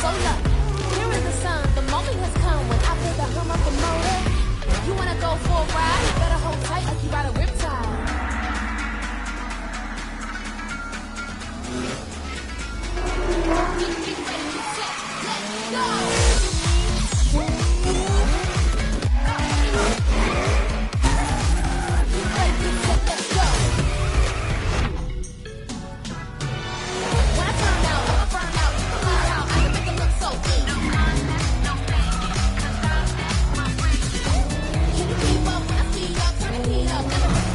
solar. Here is the sun, the moment has come when I feel the hum of the motor. You wanna go for a ride? Better hold tight like you got a riptide. Get ready, set, let's go! Keep up, I see y'all turn the heat up.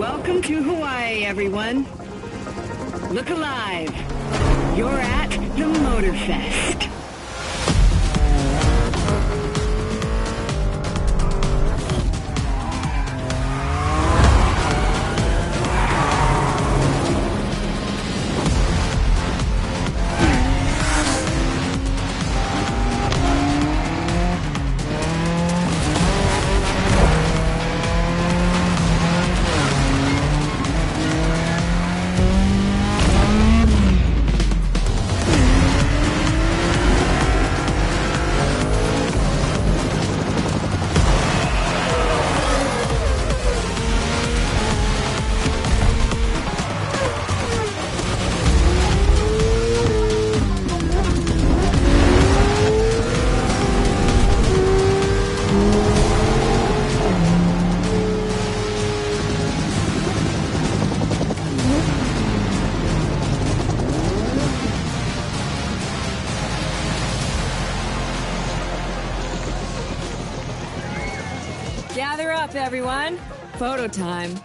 Welcome to Hawaii, everyone. Look alive. You're at the Motorfest. Gather up, everyone. Photo time.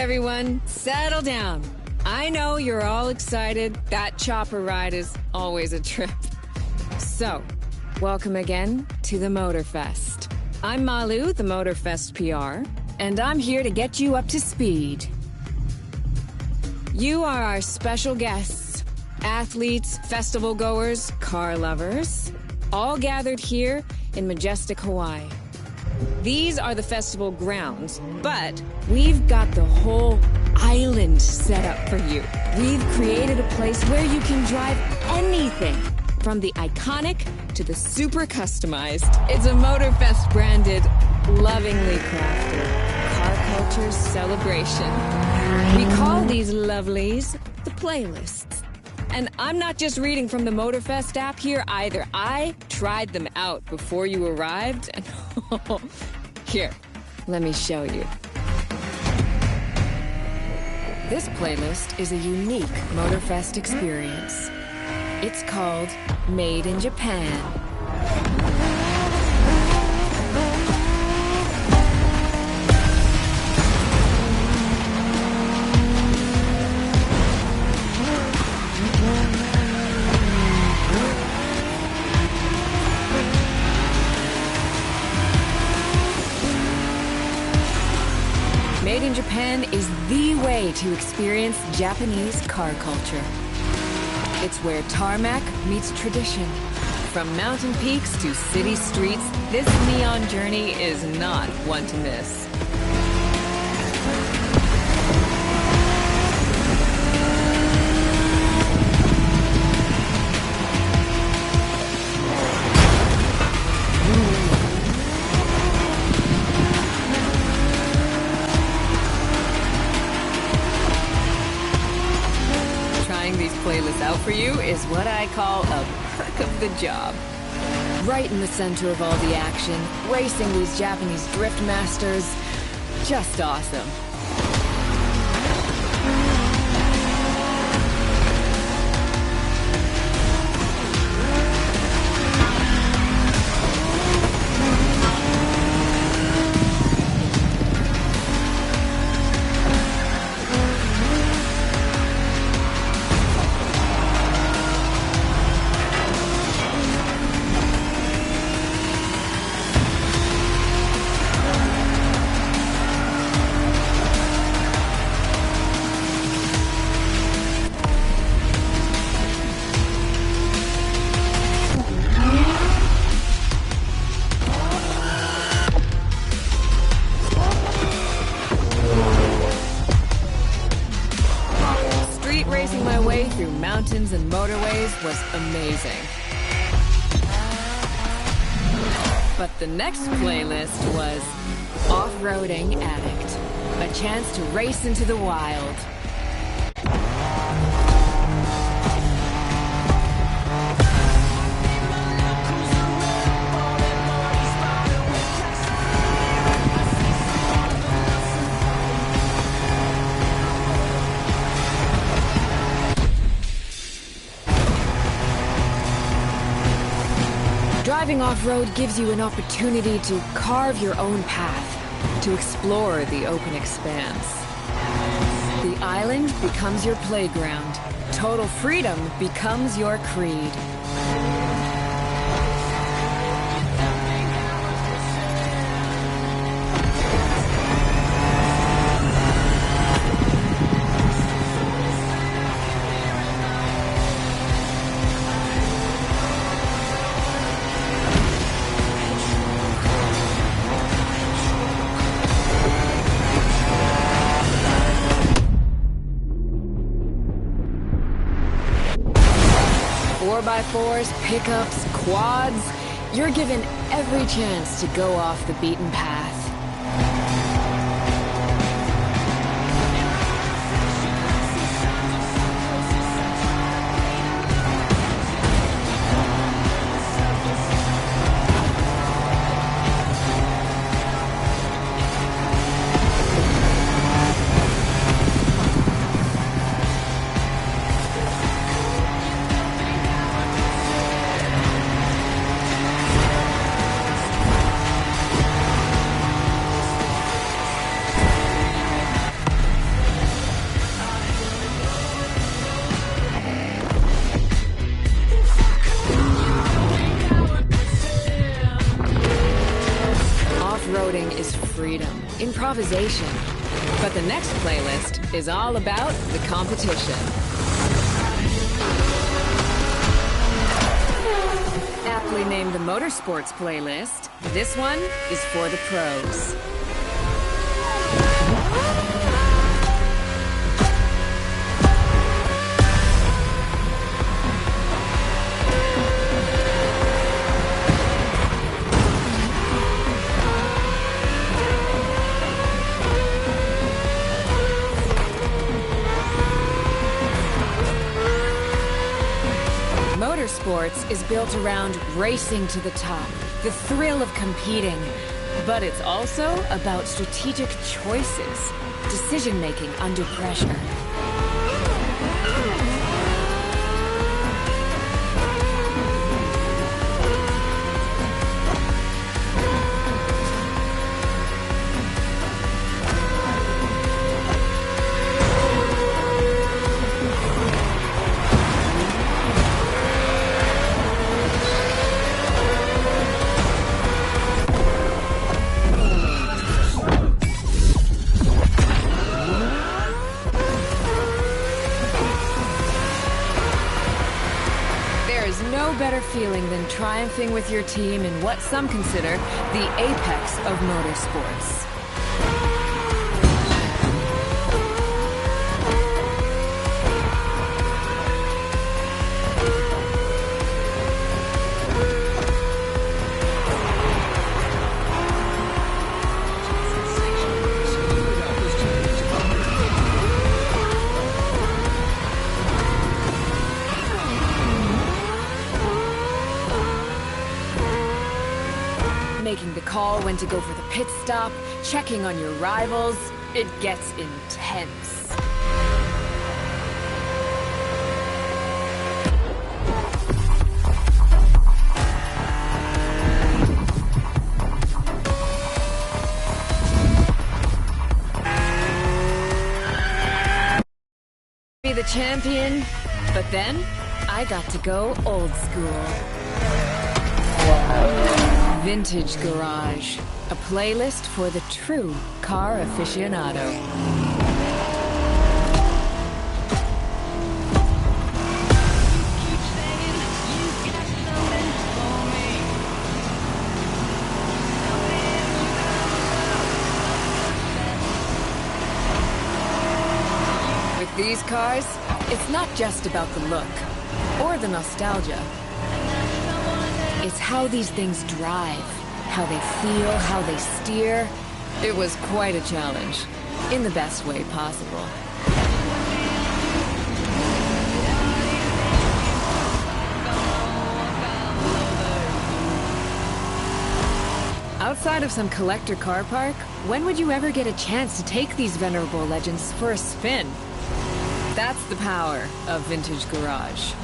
everyone, settle down. I know you're all excited. That chopper ride is always a trip. So, welcome again to the Motorfest. I'm Malu, the Motorfest PR, and I'm here to get you up to speed. You are our special guests, athletes, festival goers, car lovers, all gathered here in majestic Hawaii. These are the festival grounds, but we've got the whole island set up for you. We've created a place where you can drive anything, from the iconic to the super customized. It's a Motorfest branded, lovingly crafted car culture celebration. We call these lovelies the playlists. And I'm not just reading from the Motorfest app here either. I tried them out before you arrived, and here, let me show you. This playlist is a unique Motorfest experience. It's called Made in Japan. Made in Japan is the way to experience Japanese car culture. It's where tarmac meets tradition. From mountain peaks to city streets, this neon journey is not one to miss. Playlist out for you is what I call a perk of the job. Right in the center of all the action, racing these Japanese drift masters, just awesome. Racing my way through mountains and motorways was amazing. But the next playlist was Off-Roading Addict, a chance to race into the wild. Driving off-road gives you an opportunity to carve your own path, to explore the open expanse. The island becomes your playground. Total freedom becomes your creed. Fours, pickups, quads, you're given every chance to go off the beaten path. improvisation. But the next playlist is all about the competition. Aptly named the Motorsports playlist, this one is for the pros. Motorsports is built around racing to the top, the thrill of competing. But it's also about strategic choices, decision-making under pressure. Better feeling than triumphing with your team in what some consider the apex of motorsports. Making the call when to go for the pit stop, checking on your rivals, it gets intense. Be the champion, but then I got to go old school. Vintage Garage, a playlist for the true car aficionado. With these cars, it's not just about the look or the nostalgia. It's how these things drive, how they feel, how they steer. It was quite a challenge, in the best way possible. Outside of some collector car park, when would you ever get a chance to take these venerable legends for a spin? That's the power of Vintage Garage.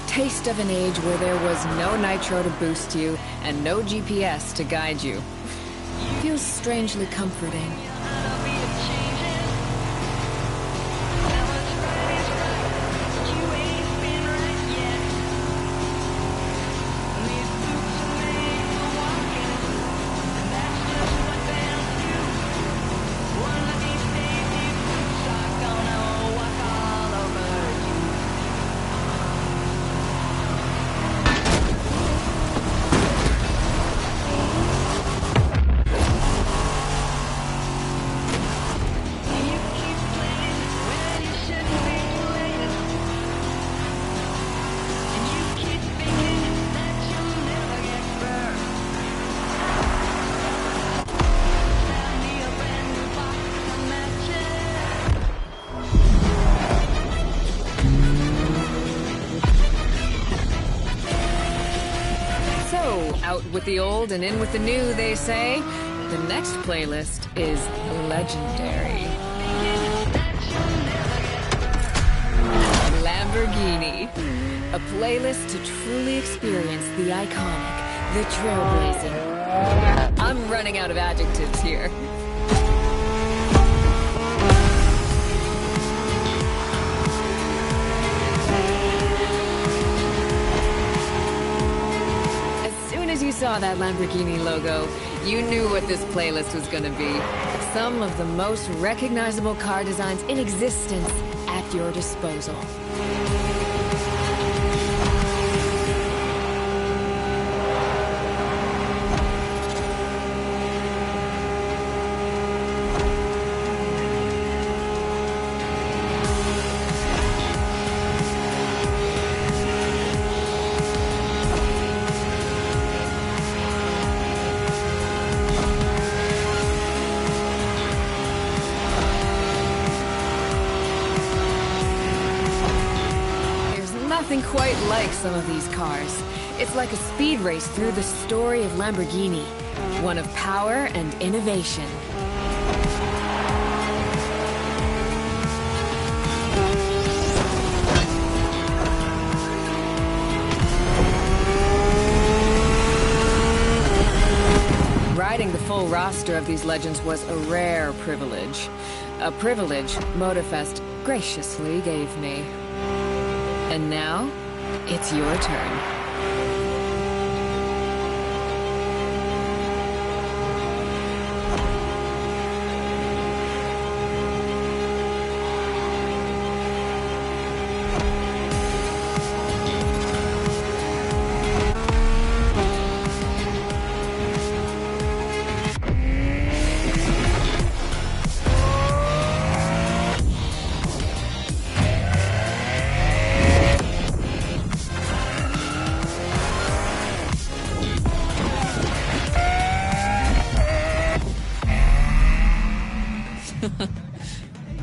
Taste of an age where there was no nitro to boost you and no GPS to guide you. Feels strangely comforting. Out with the old and in with the new, they say. The next playlist is legendary. Lamborghini. A playlist to truly experience the iconic, the trailblazing. I'm running out of adjectives here. as you saw that Lamborghini logo, you knew what this playlist was gonna be. Some of the most recognizable car designs in existence at your disposal. Nothing quite like some of these cars. It's like a speed race through the story of Lamborghini. One of power and innovation. Riding the full roster of these legends was a rare privilege. A privilege Motorfest graciously gave me. And now, it's your turn.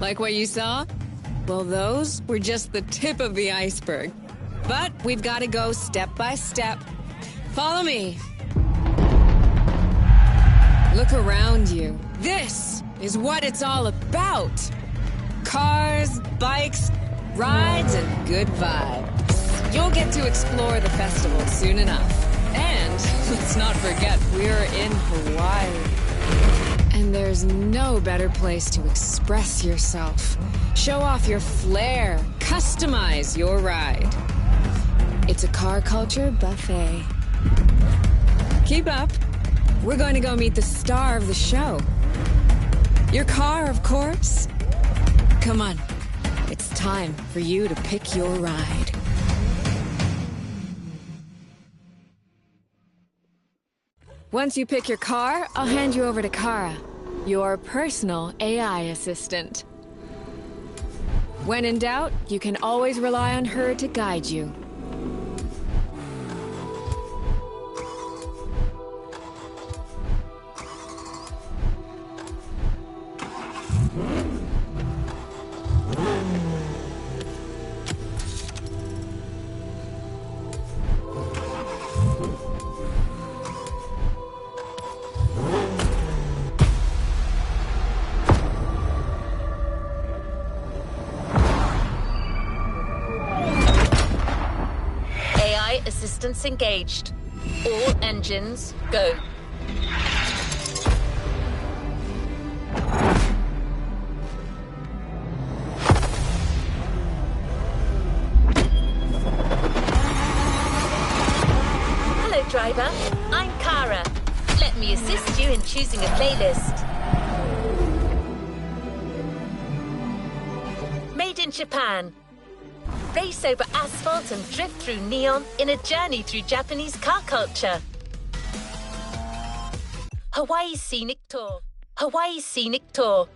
Like what you saw? Well, those were just the tip of the iceberg. But we've got to go step by step. Follow me. Look around you. This is what it's all about. Cars, bikes, rides, and good vibes. You'll get to explore the festival soon enough. And let's not forget, we're in Hawaii. And there's no better place to express yourself. Show off your flair. Customize your ride. It's a car culture buffet. Keep up. We're going to go meet the star of the show. Your car, of course. Come on. It's time for you to pick your ride. Once you pick your car, I'll hand you over to Kara, your personal AI assistant. When in doubt, you can always rely on her to guide you. Assistance engaged. All engines, go. Hello, driver. I'm Kara. Let me assist you in choosing a playlist. Made in Japan. Race over asphalt and drift through neon in a journey through Japanese car culture. Hawaii Scenic Tour. Hawaii Scenic Tour.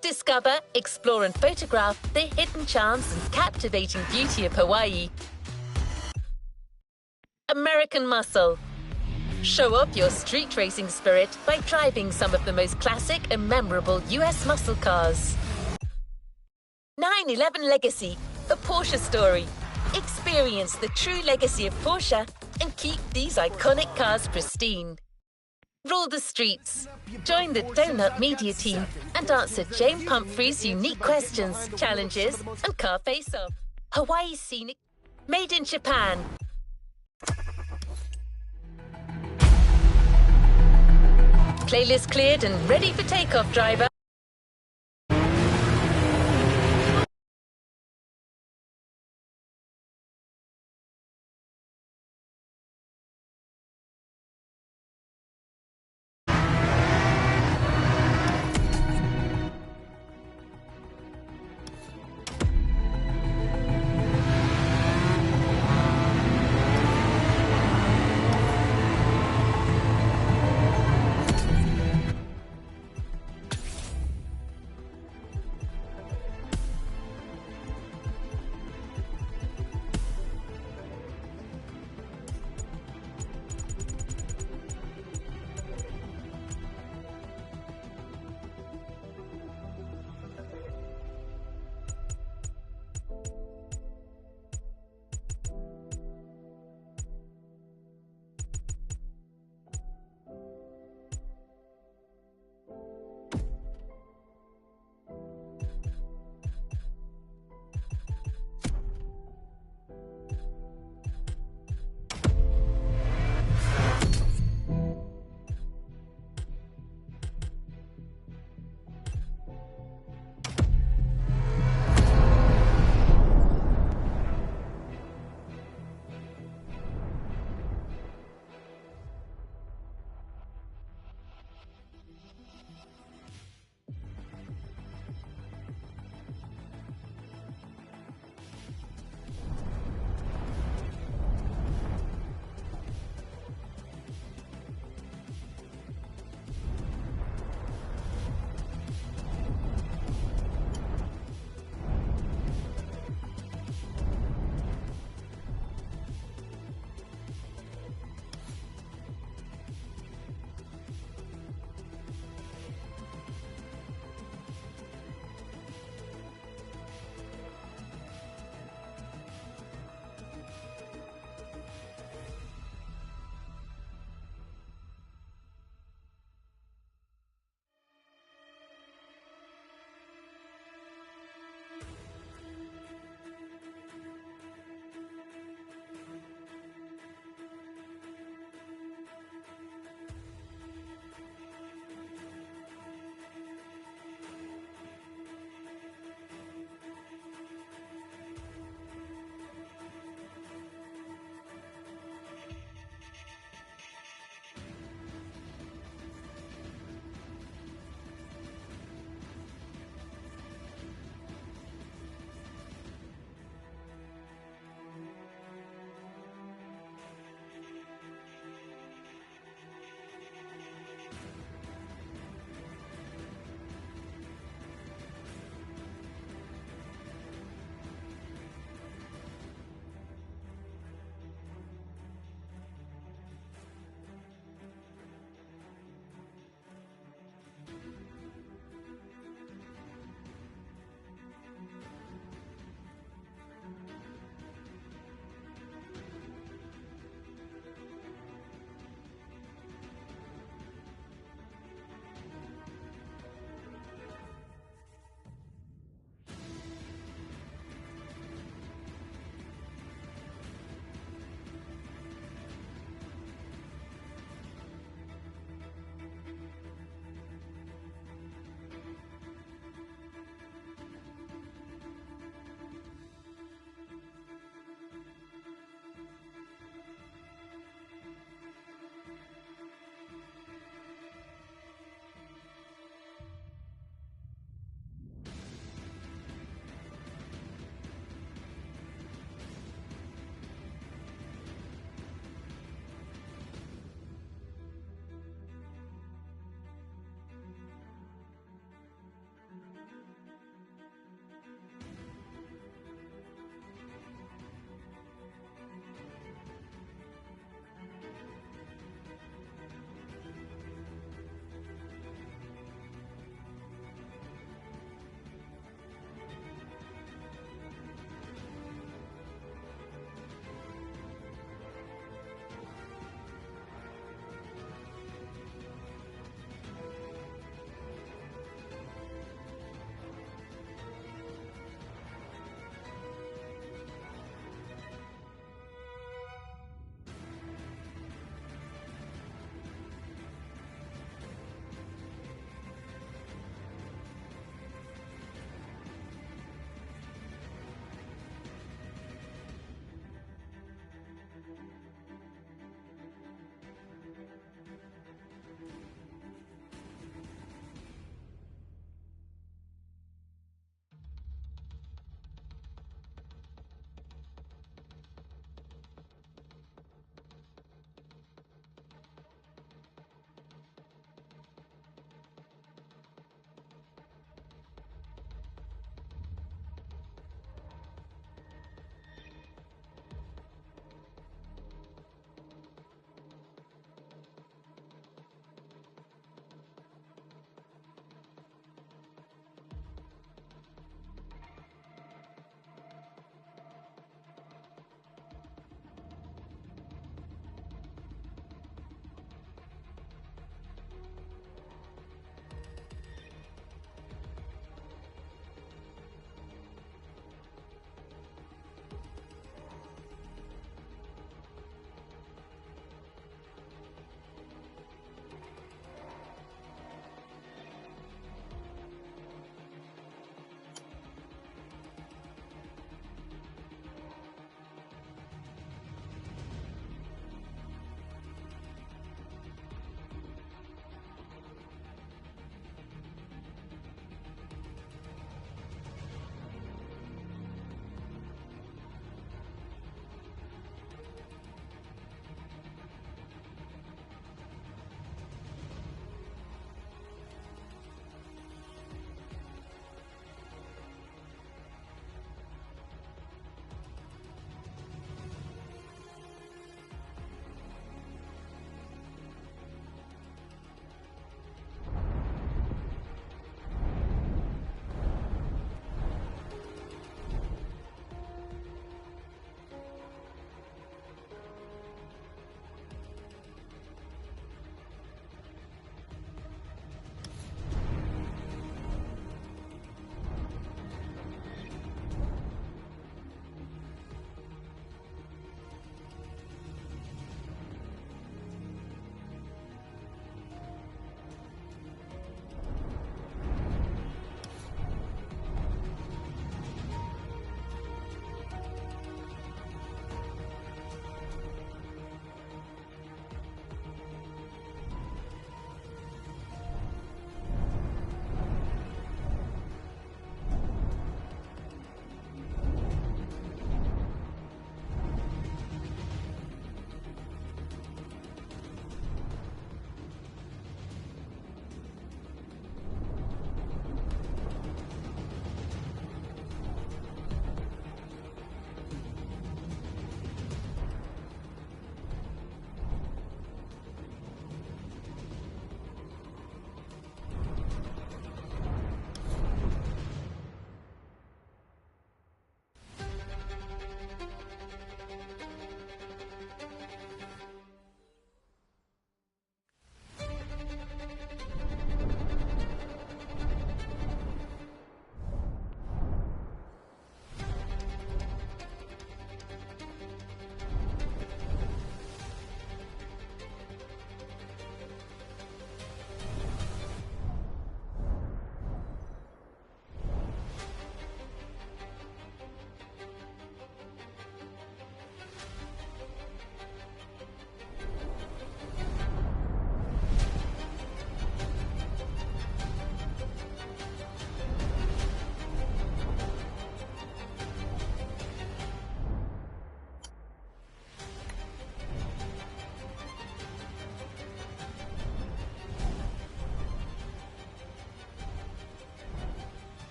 Discover, explore and photograph the hidden charms and captivating beauty of Hawaii. American Muscle. Show off your street racing spirit by driving some of the most classic and memorable US muscle cars. 911 Legacy. The Porsche story. Experience the true legacy of Porsche and keep these iconic cars pristine. Rule the streets. Join the Donut Media team and answer Jane Pumphrey's unique questions, challenges, and car face-off. Hawaii Scenic. Made in Japan. Playlist cleared and ready for takeoff, driver.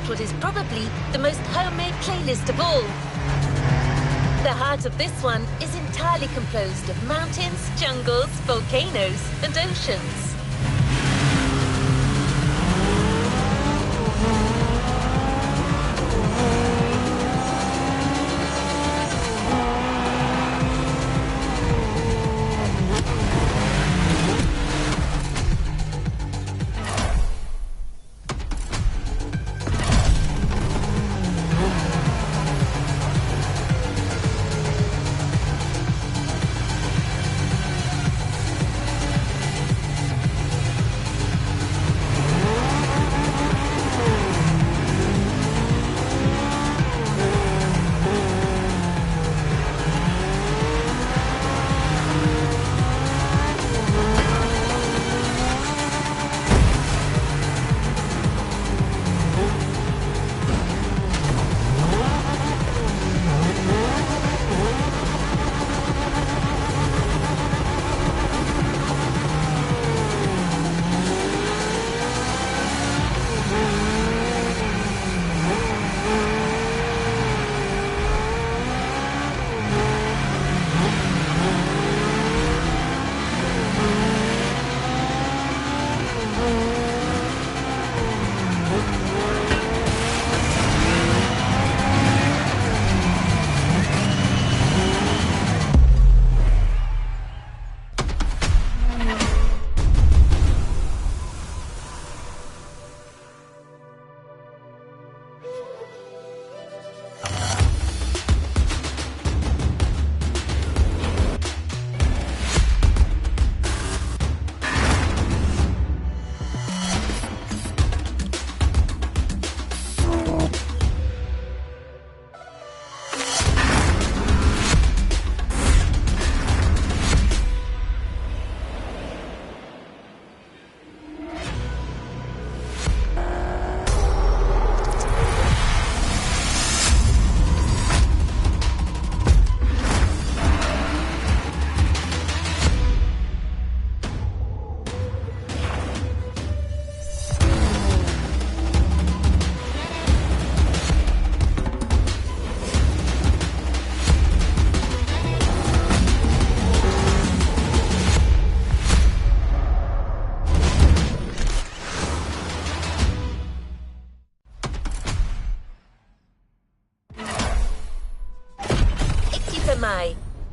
what is probably the most homemade playlist of all. The heart of this one is entirely composed of mountains, jungles, volcanoes, and oceans.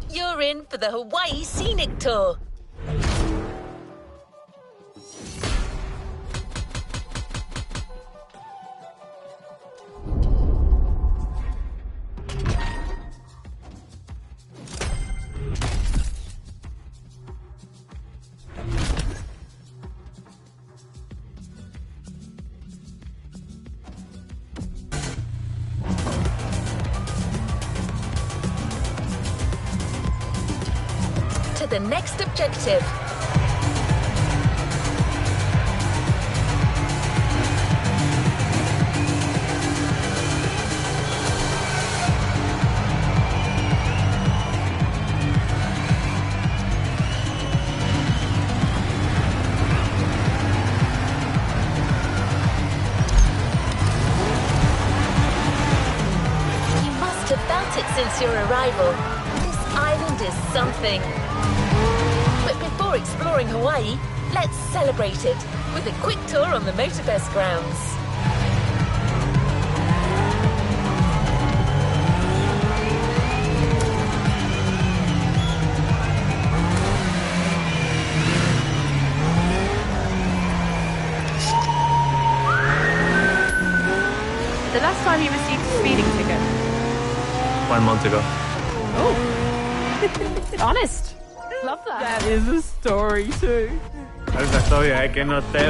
You're in for the Hawaii Scenic Tour. The next objective. You must have felt it since your arrival. This island is something. But before exploring Hawaii, let's celebrate it with a quick tour on the Motorfest grounds. The last time you received a speeding ticket? 1 month ago. Oh. Honest. Love that. That is a story too. Es la historia, que no te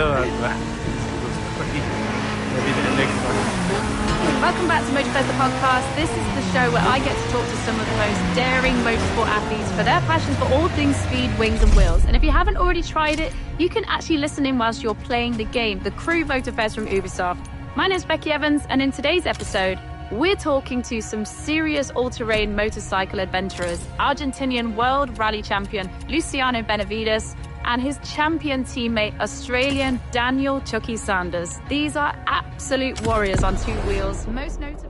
Welcome back to Motorfest the podcast. This is the show where I get to talk to some of the most daring motorsport athletes for their passion for all things speed, wings and wheels. And if you haven't already tried it, you can actually listen in whilst you're playing the game, the Crew Motorfest from Ubisoft. My name's Becky Evans, and in today's episode, we're talking to some serious all-terrain motorcycle adventurers. Argentinian World Rally Champion Luciano Benavides, and his champion teammate, Australian Daniel Chucky Sanders. These are absolute warriors on two wheels, most notably.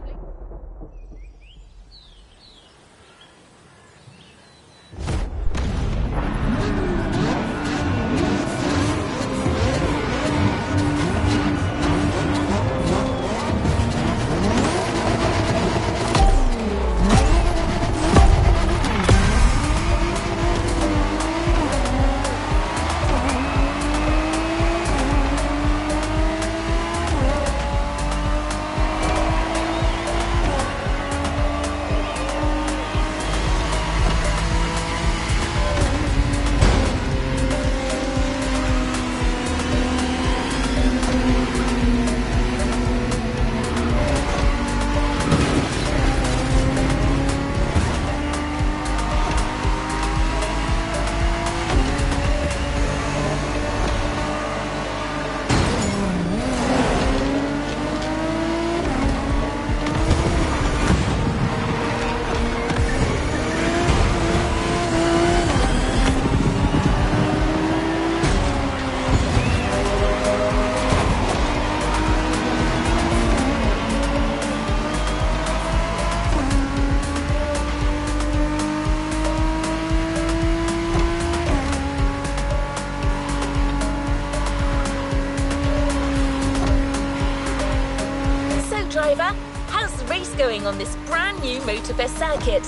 Driver, how's the race going on this brand new Motorfest circuit?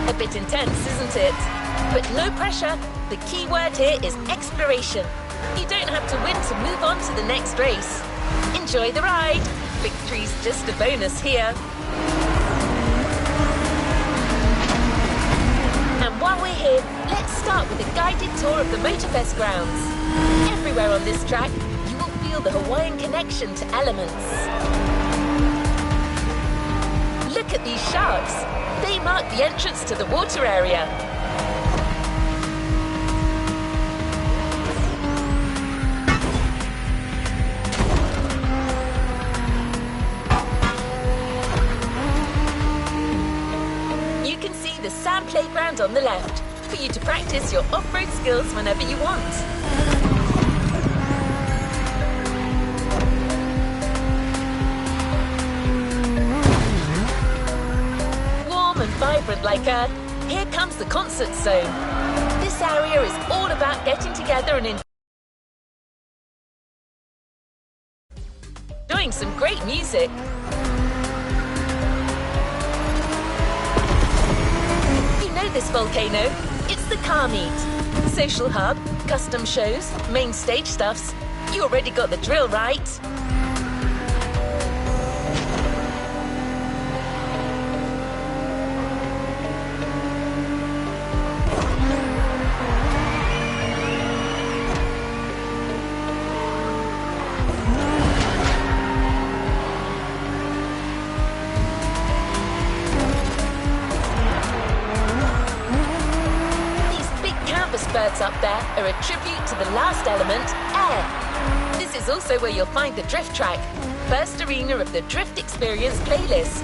A bit intense, isn't it? But no pressure. The key word here is exploration. You don't have to win to move on to the next race. Enjoy the ride. Victory's just a bonus here. And while we're here, let's start with a guided tour of the Motorfest grounds. Everywhere on this track, you will feel the Hawaiian connection to elements. Look at these sharks. They mark the entrance to the water area. You can see the sand playground on the left for you to practice your off-road skills whenever you want. Vibrant like Earth, here comes the concert zone. This area is all about getting together and enjoying some great music. You know this volcano, it's the car meet. Social hub, custom shows, main stage stuffs. You already got the drill, right? Birds up there are a tribute to the last element, air. This is also where you'll find the drift track, first arena of the Drift Experience playlist.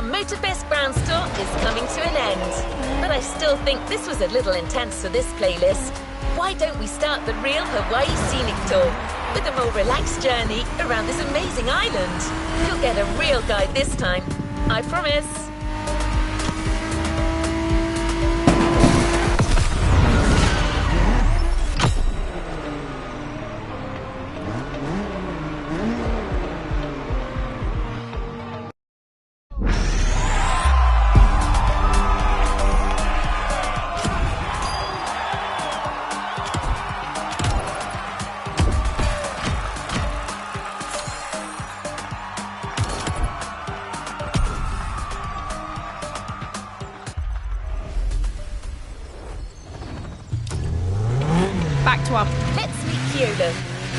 Motorfest Ground Tour is coming to an end, but I still think this was a little intense for this playlist. Why don't we start the real Hawaii Scenic Tour? with a more relaxed journey around this amazing island. You'll get a real guide this time, I promise. Back to our Let's meet Kyoto.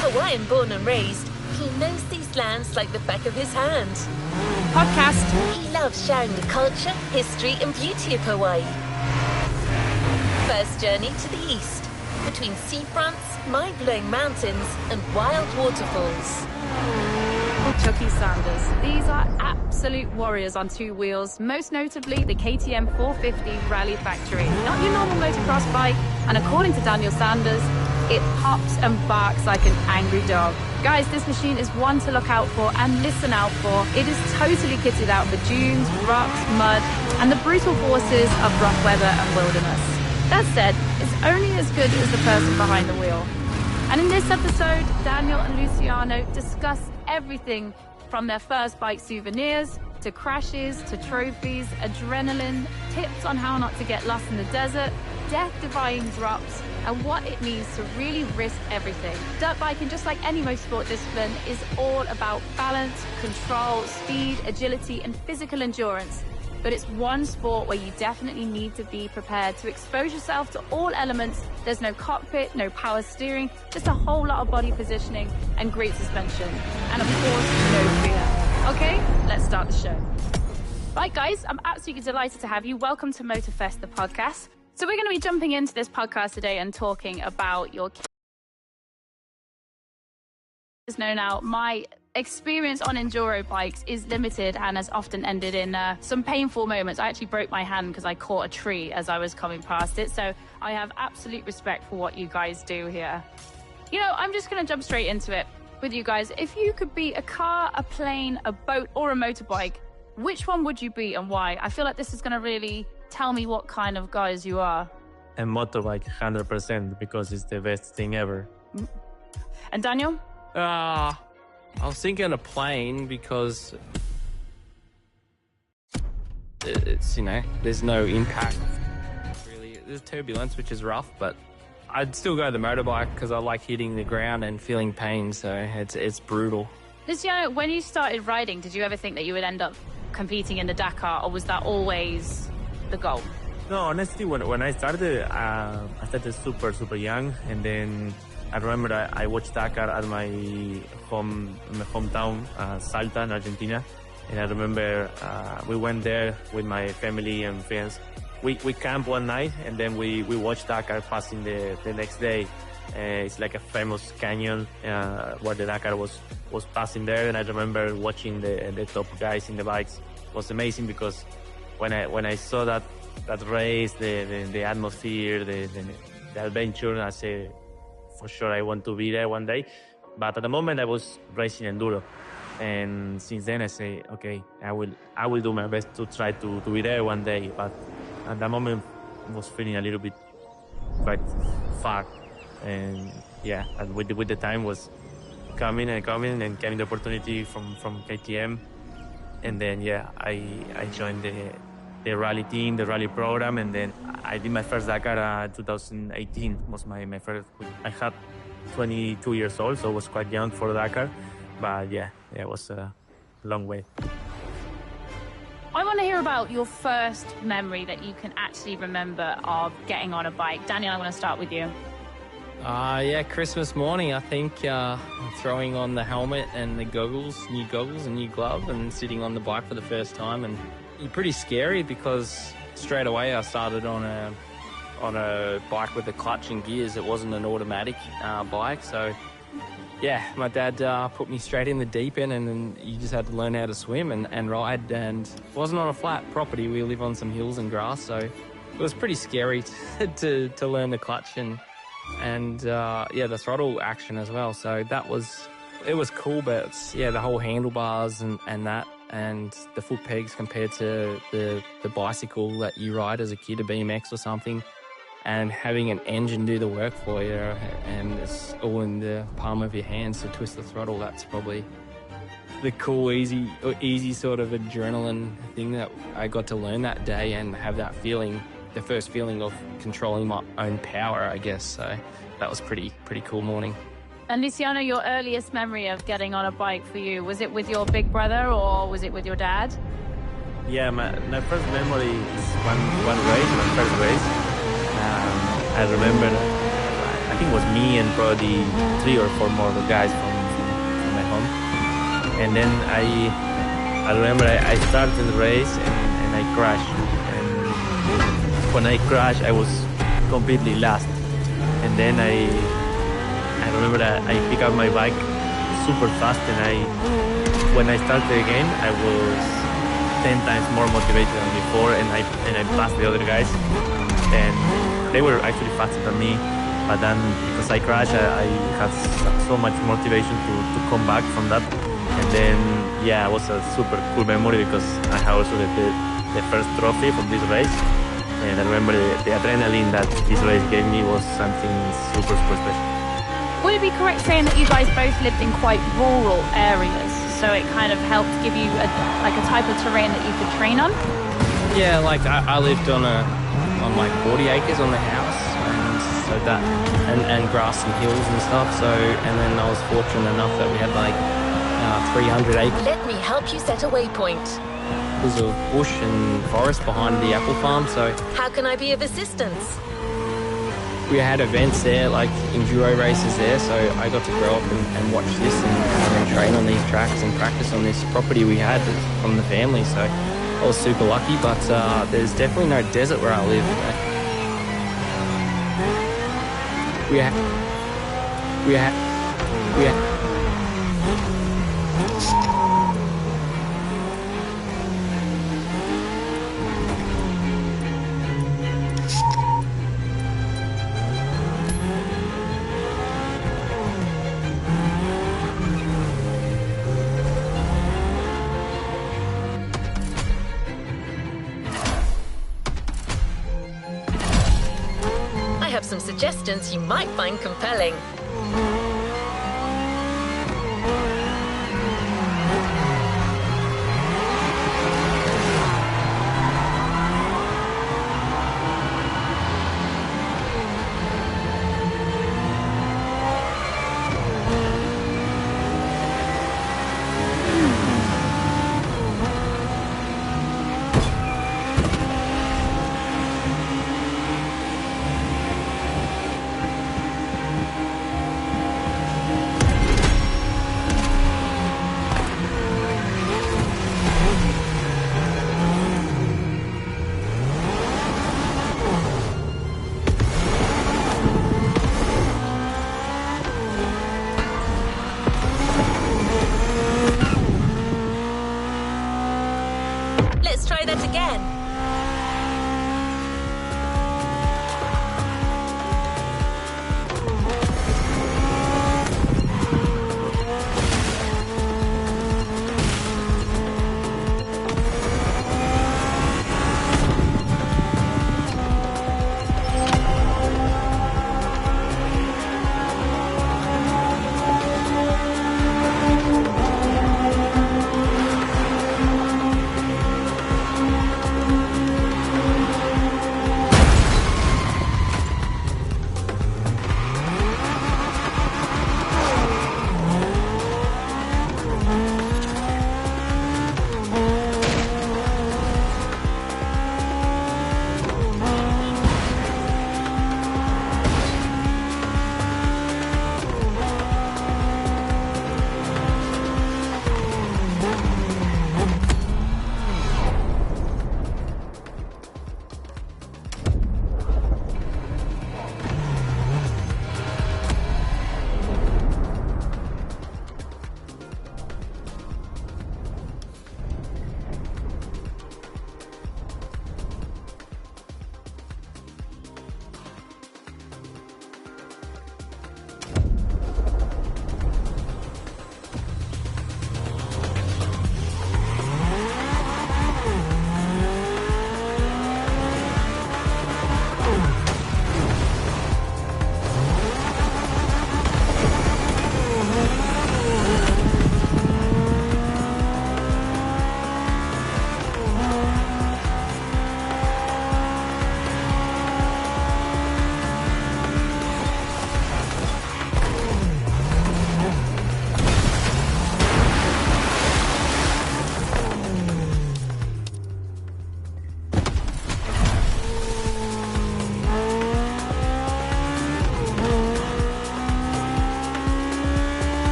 Hawaiian born and raised, he knows these lands like the back of his hand. podcast. He loves sharing the culture, history and beauty of Hawaii. First journey to the east, between seafronts, mind-blowing mountains and wild waterfalls. Chucky Sanders. These are absolute warriors on two wheels, most notably the KTM 450 Rally Factory. Not your normal motocross bike, and according to Daniel Sanders, it pops and barks like an angry dog. Guys, this machine is one to look out for and listen out for. It is totally kitted out for dunes, rocks, mud, and the brutal forces of rough weather and wilderness. That said, it's only as good as the person behind the wheel. And in this episode, Daniel and Luciano discuss everything from their first bike souvenirs, to crashes, to trophies, adrenaline, tips on how not to get lost in the desert, death-defying drops, and what it means to really risk everything. Dirt biking, just like any motorsport discipline, is all about balance, control, speed, agility, and physical endurance. But it's one sport where you definitely need to be prepared to expose yourself to all elements. There's no cockpit, no power steering, just a whole lot of body positioning and great suspension. And of course, no fear. Okay, let's start the show. Right, guys, I'm absolutely delighted to have you. Welcome to Motorfest, the podcast. So we're going to be jumping into this podcast today and talking about your... No, now, my experience on enduro bikes is limited and has often ended in some painful moments. I actually broke my hand because I caught a tree as I was coming past it. So I have absolute respect for what you guys do here. You know, I'm just going to jump straight into it with you guys. If you could be a car, a plane, a boat, or a motorbike, which one would you be and why? I feel like this is going to really tell me what kind of guys you are. A motorbike, 100%, because it's the best thing ever. And Daniel? I was thinking a plane because it's, you know, there's no impact really. There's turbulence, which is rough, but I'd still go the motorbike because I like hitting the ground and feeling pain, so it's brutal. Luciano, when you started riding, did you ever think that you would end up competing in the Dakar, or was that always the goal? No, honestly, when I started super young, and then I remember I watched Dakar at my hometown, Salta in Argentina, and I remember we went there with my family and friends. We camped one night, and then we watched Dakar passing the next day. It's like a famous canyon where the Dakar was passing there, and I remember watching the top guys in the bikes. It was amazing because when I saw that race, the atmosphere, the adventure, I said, for sure I want to be there one day. But at the moment I was racing enduro, and since then I say, okay, I will do my best to try to be there one day. But at that moment I was feeling a little bit quite far, and yeah, and with the time was coming and getting the opportunity from KTM, and then yeah, I joined the rally team, the rally program, and then I did my first Dakar 2018 was my first. I had 22 years old, so I was quite young for Dakar, but yeah, it was a long way. I want to hear about your first memory that you can actually remember of getting on a bike. Daniel, I want to start with you. Yeah, Christmas morning, I think, throwing on the helmet and the new goggles and new glove, and sitting on the bike for the first time, and pretty scary because straight away I started on a bike with a clutch and gears. It wasn't an automatic bike, so yeah, my dad put me straight in the deep end, and then you just had to learn how to swim and ride. And it wasn't on a flat property. We live on some hills and grass, so it was pretty scary to learn the clutch and and yeah, the throttle action as well. So it was cool, but yeah, the whole handlebars and that, and the foot pegs compared to the bicycle that you ride as a kid, a BMX or something, and having an engine do the work for you, and it's all in the palm of your hands to twist the throttle. That's probably the cool, easy sort of adrenaline thing that I got to learn that day and have that feeling, the first feeling of controlling my own power, I guess. So that was pretty cool morning. And Luciano, your earliest memory of getting on a bike for you, was it with your big brother or was it with your dad? Yeah, my first memory is one race, my first race. I remember, I think it was me and probably 3 or 4 more guys from my home. And then I remember I started the race and I crashed. And when I crashed, I was completely lost. And then I remember that I picked up my bike super fast, and when I started again, I was 10 times more motivated than before, and I passed the other guys, and they were actually faster than me. But then because I crashed, I had so much motivation to come back from that. And then yeah, it was a super cool memory because I had also the first trophy from this race, and I remember the adrenaline that this race gave me was something super special. Would it be correct saying that you guys both lived in quite rural areas, so it kind of helped give you a type of terrain that you could train on? Yeah, like I lived on like 40 acres on the house, and so that and grass and hills and stuff. So, and then I was fortunate enough that we had like 300 acres. Let me help you set a waypoint. There's a bush and forest behind the apple farm, so How can I be of assistance? we had events there, like enduro races there, so I got to grow up and watch this and train on these tracks and practice on this property we had from the family, so I was super lucky. But there's definitely no desert where I live. We had Some suggestions you might find compelling.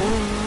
Bye.